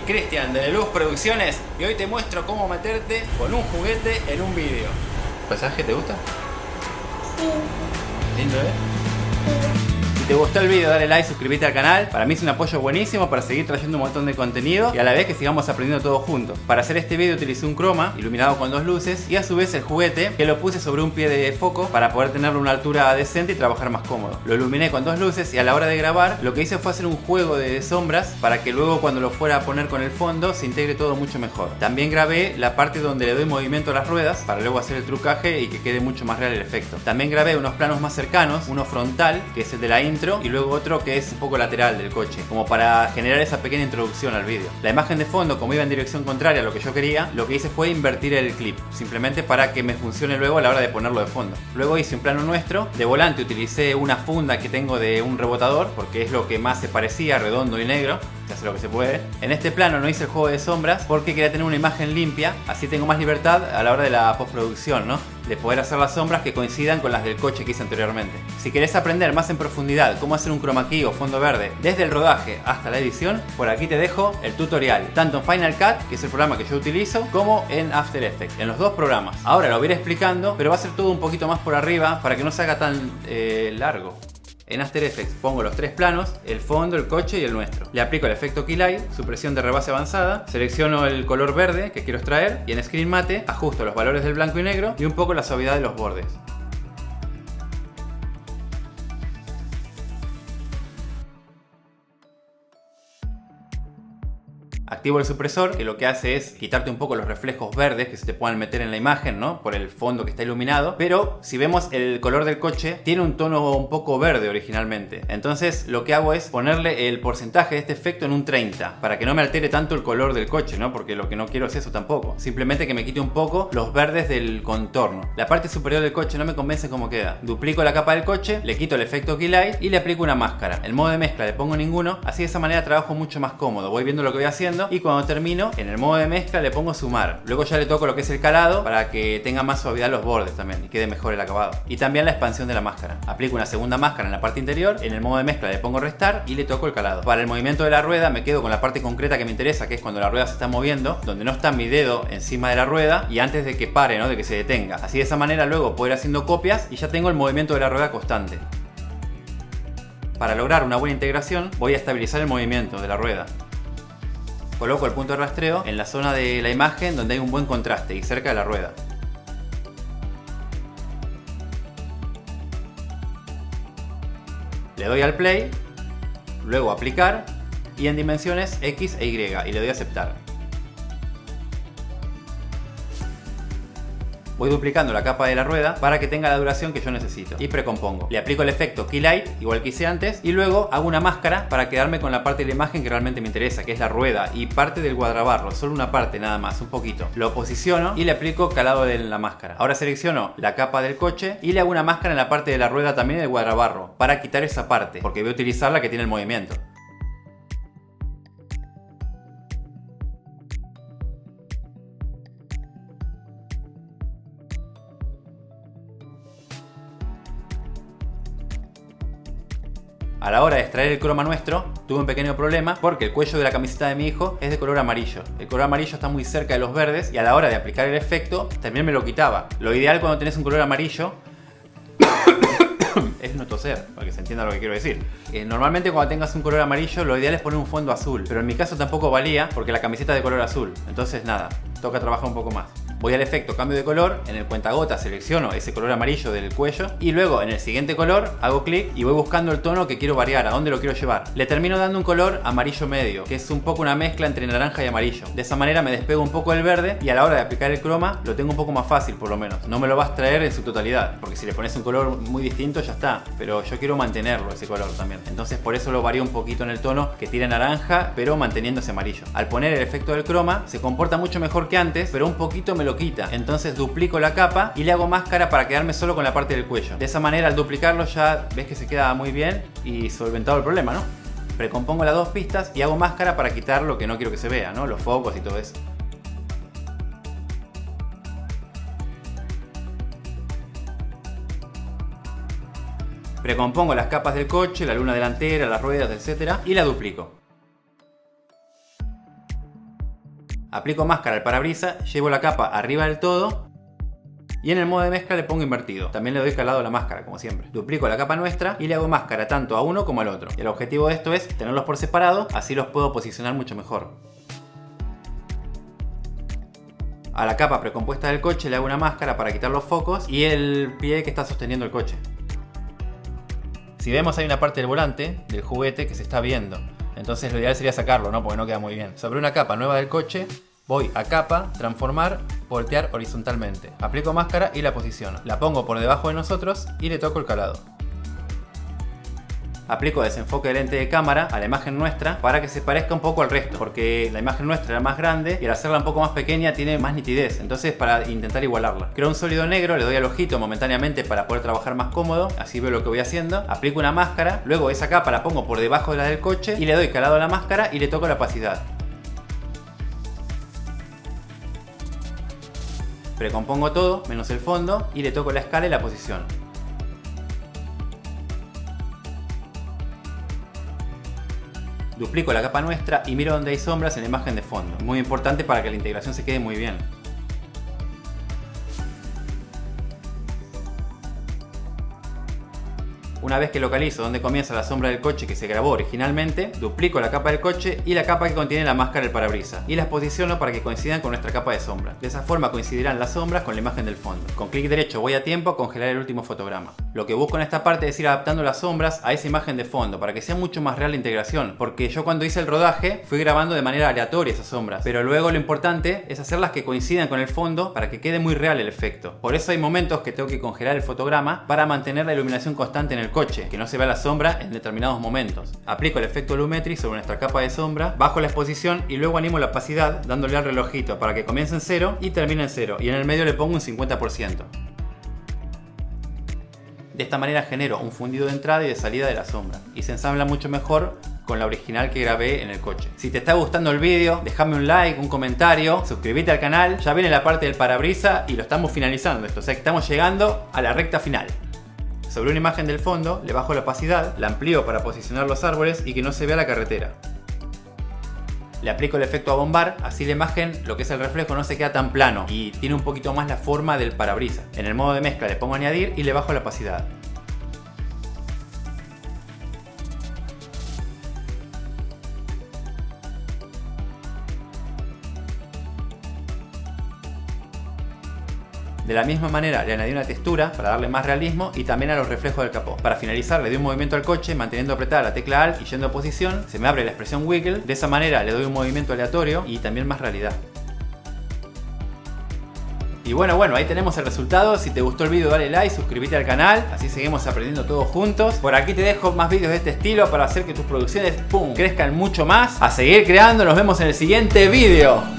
Cristian de Luz Producciones y hoy te muestro cómo meterte con un juguete en un vídeo. ¿El paisaje te gusta? Sí. Lindo, ¿eh? Sí. Si te gustó el vídeo, dale like, suscríbete al canal. Para mí es un apoyo buenísimo para seguir trayendo un montón de contenido y a la vez que sigamos aprendiendo todos juntos. Para hacer este vídeo utilicé un croma iluminado con dos luces y a su vez el juguete que lo puse sobre un pie de foco para poder tenerlo a una altura decente y trabajar más cómodo. Lo iluminé con dos luces y a la hora de grabar lo que hice fue hacer un juego de sombras para que luego cuando lo fuera a poner con el fondo se integre todo mucho mejor. También grabé la parte donde le doy movimiento a las ruedas para luego hacer el trucaje y que quede mucho más real el efecto. También grabé unos planos más cercanos, uno frontal que es el de la intro y luego otro que es un poco lateral del coche, como para generar esa pequeña introducción al vídeo. La imagen de fondo, como iba en dirección contraria a lo que yo quería, lo que hice fue invertir el clip, simplemente para que me funcione luego a la hora de ponerlo de fondo. Luego hice un plano nuestro, de volante utilicé una funda que tengo de un rebotador, porque es lo que más se parecía, redondo y negro, se hace lo que se puede. En este plano no hice el juego de sombras porque quería tener una imagen limpia, así tengo más libertad a la hora de la postproducción, ¿no? De poder hacer las sombras que coincidan con las del coche que hice anteriormente. Si querés aprender más en profundidad cómo hacer un chroma key o fondo verde desde el rodaje hasta la edición, por aquí te dejo el tutorial, tanto en Final Cut, que es el programa que yo utilizo, como en After Effects, en los dos programas. Ahora lo voy a ir explicando, pero va a ser todo un poquito más por arriba para que no se haga tan largo. En After Effects pongo los tres planos, el fondo, el coche y el nuestro. Le aplico el efecto Key Light, supresión de rebase avanzada, selecciono el color verde que quiero extraer y en Screen Mate ajusto los valores del blanco y negro y un poco la suavidad de los bordes. Activo el supresor, que lo que hace es quitarte un poco los reflejos verdes que se te puedan meter en la imagen, ¿no? Por el fondo que está iluminado. Pero si vemos el color del coche, tiene un tono un poco verde originalmente. Entonces lo que hago es ponerle el porcentaje de este efecto en un 30, para que no me altere tanto el color del coche, ¿no? Porque lo que no quiero es eso tampoco. Simplemente que me quite un poco los verdes del contorno. La parte superior del coche no me convence cómo queda. Duplico la capa del coche, le quito el efecto Key Light y le aplico una máscara. El modo de mezcla le pongo ninguno, así de esa manera trabajo mucho más cómodo. Voy viendo lo que voy haciendo y cuando termino, en el modo de mezcla le pongo sumar. Luego ya le toco lo que es el calado para que tenga más suavidad los bordes también y quede mejor el acabado. Y también la expansión de la máscara. Aplico una segunda máscara en la parte interior, en el modo de mezcla le pongo restar y le toco el calado. Para el movimiento de la rueda me quedo con la parte concreta que me interesa, que es cuando la rueda se está moviendo, donde no está mi dedo encima de la rueda y antes de que pare, ¿no? De que se detenga. Así de esa manera luego puedo ir haciendo copias y ya tengo el movimiento de la rueda constante. Para lograr una buena integración voy a estabilizar el movimiento de la rueda. Coloco el punto de rastreo en la zona de la imagen donde hay un buen contraste y cerca de la rueda. Le doy al play, luego aplicar y en dimensiones X e Y y le doy a aceptar. Voy duplicando la capa de la rueda para que tenga la duración que yo necesito y precompongo. Le aplico el efecto Key Light, igual que hice antes, y luego hago una máscara para quedarme con la parte de la imagen que realmente me interesa, que es la rueda y parte del guardabarro, solo una parte nada más, un poquito. Lo posiciono y le aplico calado de la máscara. Ahora selecciono la capa del coche y le hago una máscara en la parte de la rueda también del guardabarro para quitar esa parte, porque voy a utilizar la que tiene el movimiento. A la hora de extraer el croma nuestro, tuve un pequeño problema porque el cuello de la camiseta de mi hijo es de color amarillo. El color amarillo está muy cerca de los verdes y a la hora de aplicar el efecto también me lo quitaba. Lo ideal cuando tenés un color amarillo es no toser, para que se entienda lo que quiero decir. Normalmente cuando tengas un color amarillo lo ideal es poner un fondo azul, pero en mi caso tampoco valía porque la camiseta es de color azul. Entonces nada, toca trabajar un poco más. Voy al efecto cambio de color, en el cuentagotas selecciono ese color amarillo del cuello y luego en el siguiente color hago clic y voy buscando el tono que quiero variar, a dónde lo quiero llevar. Le termino dando un color amarillo medio, que es un poco una mezcla entre naranja y amarillo. De esa manera me despego un poco del verde y a la hora de aplicar el croma lo tengo un poco más fácil por lo menos. No me lo vas a extraer en su totalidad, porque si le pones un color muy distinto ya está, pero yo quiero mantenerlo ese color también. Entonces por eso lo varío un poquito en el tono que tira naranja, pero manteniendo ese amarillo. Al poner el efecto del croma se comporta mucho mejor que antes, pero un poquito me lo quita. Entonces duplico la capa y le hago máscara para quedarme solo con la parte del cuello. De esa manera al duplicarlo ya ves que se queda muy bien y solventado el problema, ¿no? Precompongo las dos pistas y hago máscara para quitar lo que no quiero que se vea, ¿no? Los focos y todo eso. Precompongo las capas del coche, la luna delantera, las ruedas, etc. y la duplico. Aplico máscara al parabrisas, llevo la capa arriba del todo y en el modo de mezcla le pongo invertido. También le doy calado a la máscara, como siempre. Duplico la capa nuestra y le hago máscara tanto a uno como al otro. El objetivo de esto es tenerlos por separado, así los puedo posicionar mucho mejor. A la capa precompuesta del coche le hago una máscara para quitar los focos y el pie que está sosteniendo el coche. Si vemos, hay una parte del volante del juguete que se está viendo. Entonces lo ideal sería sacarlo, ¿no? Porque no queda muy bien. Sobre una capa nueva del coche, voy a capa, transformar, voltear horizontalmente. Aplico máscara y la posiciono. La pongo por debajo de nosotros y le toco el calado. Aplico desenfoque de lente de cámara a la imagen nuestra para que se parezca un poco al resto, porque la imagen nuestra era más grande y al hacerla un poco más pequeña tiene más nitidez, entonces para intentar igualarla. Creo un sólido negro, le doy al ojito momentáneamente para poder trabajar más cómodo, así veo lo que voy haciendo. Aplico una máscara, luego esa capa la pongo por debajo de la del coche y le doy calado a la máscara y le toco la opacidad. Precompongo todo, menos el fondo, y le toco la escala y la posición. Duplico la capa nuestra y miro donde hay sombras en la imagen de fondo. Muy importante para que la integración se quede muy bien. Una vez que localizo donde comienza la sombra del coche que se grabó originalmente, duplico la capa del coche y la capa que contiene la máscara del parabrisas y las posiciono para que coincidan con nuestra capa de sombra. De esa forma coincidirán las sombras con la imagen del fondo. Con clic derecho voy a tiempo a congelar el último fotograma. Lo que busco en esta parte es ir adaptando las sombras a esa imagen de fondo para que sea mucho más real la integración, porque yo cuando hice el rodaje fui grabando de manera aleatoria esas sombras, pero luego lo importante es hacerlas que coincidan con el fondo para que quede muy real el efecto. Por eso hay momentos que tengo que congelar el fotograma para mantener la iluminación constante en el coche, que no se vea la sombra en determinados momentos. Aplico el efecto Lumetri sobre nuestra capa de sombra, bajo la exposición y luego animo la opacidad dándole al relojito para que comience en 0 y termine en 0, y en el medio le pongo un 50%. De esta manera genero un fundido de entrada y de salida de la sombra y se ensambla mucho mejor con la original que grabé en el coche. Si te está gustando el vídeo, déjame un like, un comentario, suscríbete al canal. Ya viene la parte del parabrisas y lo estamos finalizando esto, o sea que estamos llegando a la recta final. Sobre una imagen del fondo le bajo la opacidad, la amplío para posicionar los árboles y que no se vea la carretera. Le aplico el efecto abombar, así la imagen, lo que es el reflejo, no se queda tan plano y tiene un poquito más la forma del parabrisas. En el modo de mezcla le pongo añadir y le bajo la opacidad. De la misma manera le añadí una textura para darle más realismo y también a los reflejos del capó. Para finalizar le doy un movimiento al coche manteniendo apretada la tecla Alt y yendo a posición, se me abre la expresión Wiggle, de esa manera le doy un movimiento aleatorio y también más realidad. Y bueno, ahí tenemos el resultado. Si te gustó el vídeo dale like, suscríbete al canal, así seguimos aprendiendo todos juntos. Por aquí te dejo más vídeos de este estilo para hacer que tus producciones crezcan mucho más. A seguir creando, nos vemos en el siguiente vídeo.